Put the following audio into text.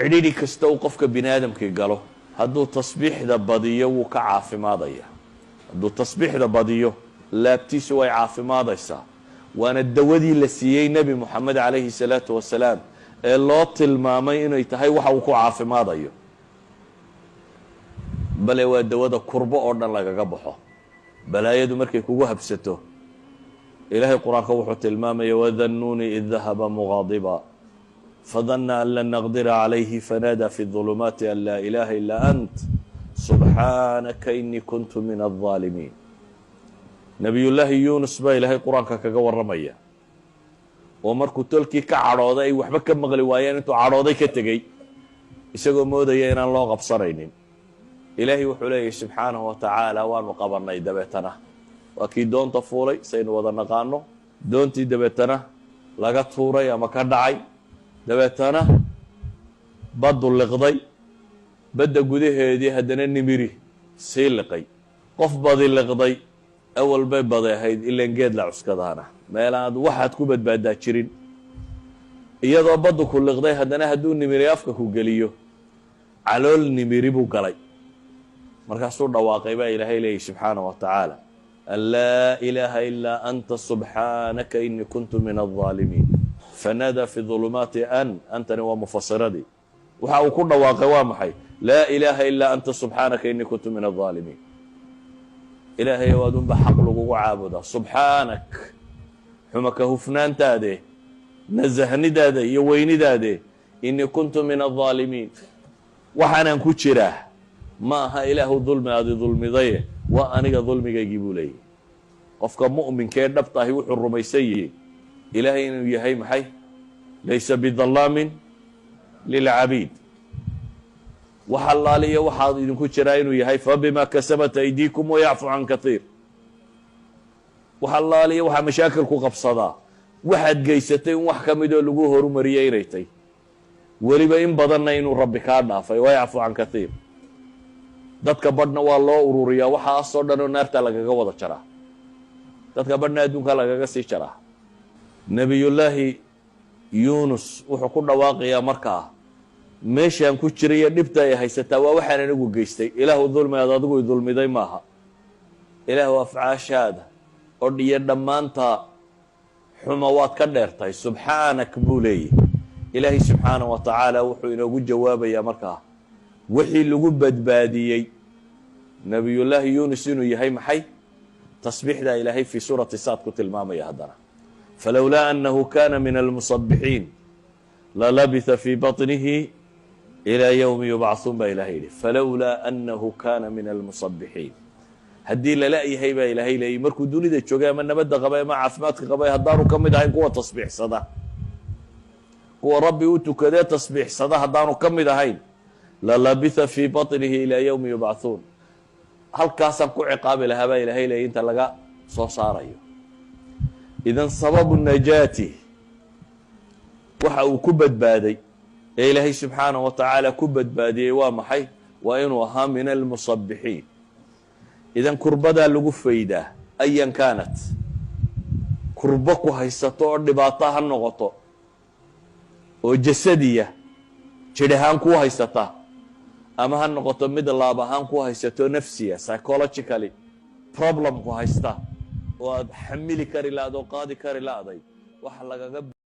cidhiidhi kasta uu qofka bini aadamkii galo hadduu tasbiixda badiyo wuu ka caafimaadaya. hadduu tasbiixda badiyo laabtiisu way caafimaadaysaa. waana dawadii la siiyey nebi moxamed calayhi salaatu wasalaam ee loo tilmaamay inay tahay waxa uu ku caafimaadayo. bale waa dawada kurbo oo dhan lagaga baxo. balaayadu markay kugu habsato ilaahay qur-aanka wuxuu tilmaamaya wadannuuni id dahaba mugaadiba fadana an lan naqdira calayhi fanaada fi ظulumaati an laa ilaaha ilaa ant subxaanaka inii kuntu min alظaalimiin. nebiyullaahi yuunus baa ilaahay qur-aanka kaga warramaya oo markuu tolkii ka cadhooday ay waxba ka maqli waayeen intuu cadhooday ka tegey isagoo moodaya inaan loo qabsanaynin. ilaahay wuxuu leeyahy subxaanahu wa tacaala waanu qabannay dabeetana waa kii doonta fuulay saynu wada naqaano. doontii dabeetana laga tuuray ama ka dhacay, dabeetana baddu liqday, badda gudaheedii haddana nimiri sii liqay. qof badi liqday awal bay baday ahayd ilan geed la cuskadaana meelaad waxaad ku badbaadaa jirin. iyadoo baddu ku liqday haddana hadduu nimiri afka ku geliyo calool nimiri buu galay. markaasuu dhawaaqay baa ilaahay leeyahy subxaanahu wa tacaala an laa ilaaha ilaa anta subxaanaka inii kuntu min alظaalimiin fanaadaa fi ظulumaati antani waa mufasiradii. waxa uu ku dhawaaqay waa maxay? laa ilaaha ilaa anta subxaanaka inii kuntu min alظaalimiin. ilaahay o adunba xaq lagugu caabudaa. subxaanak xuma ka hufnaantaade, nasahnidaade iyo weynidaade. inii kuntu min alظaalimiin, waxaanaan ku jiraa ma aha ilaahu dulmi aadi dulmidaye waa aniga dulmigaygii buu leeyahy. qofka mu'minkee dhabtahi wuxuu rumaysan yihi ilaahay inuu yahay maxay? laysa bidallaamin lilcabiid. wax allaaliyo waxaad idinku jiraa inuu yahay fabima kasabat aydiikum wayacfu can kaiir. wax allaaliyo waxaa mashaakil ku qabsadaa waxaad geysatay in wax ka midoo lagu horumariyey inay tay, weliba in badanna inuu rabbi kaa dhaafay wayacfu can kaiir. dadka badhna waa loo ururiyaa waxaasoo dhan oo naarta lagaga wada jaraa, dadka badhna adduunka lagaga sii jaraa. nebiyullaahi yuunus wuxuu ku dhawaaqayaa markaa meeshaan ku jiraiyo dhibta ay haysataa waa waxaan anigu geystay. ilaahu dulmi aad adigu i dulmiday maaha. ilaahu afcaashaada oo dhiyo dhammaanta xuma waad ka dheertahay. subxaanak buu leeyahy. ilaahay subxaanahu wa tacaala wuxuu inoogu jawaabayaa markaa wixii lagu badbaadiyey nebiyullaahi yuunus inuu yahay maxay? tasbiixdaa ilaahay fii suurati saad ku tilmaamaya. haddana falowlaa annahu kana min almusabixiin lalabitha fii baطnihi ilaa yowmi yubcahuun baa ilahay yihi. falowlaa annahu kana min almusabixiin, haddii lala-yahay baa ilaahay leeyay markuu dunida joogay ama nabadda qabay ama caafimaadka qabay haddaanu ka mid ahayn kuwa tasbiixsada, kuwa rabbi u tukadee tasbiixsada haddaanu ka mid ahayn lalabitha fii baطnihi ilaa yowmi yubcahuun. halkaasaan ku ciqaabi lahaa baa ilaahay leeyay inta laga soo saarayo. idan sababu najaati waxa uu ku badbaaday ee ilaahay subxaanahu wa tacaala ku badbaadiyey waa maxay? waa inuu ahaa min almusabixiin. idan kurbadaa lagu faydaa ayan kaanat. kurbo ku haysato oo dhibaato ha noqoto oo jasadiya jidh ahaan kuu haysata, ama ha noqoto mid laab ahaan ku haysato nafsiya psychologically problem ku haysta oo aad xamili kari la-d oo qaadi kari la-day wax lagaga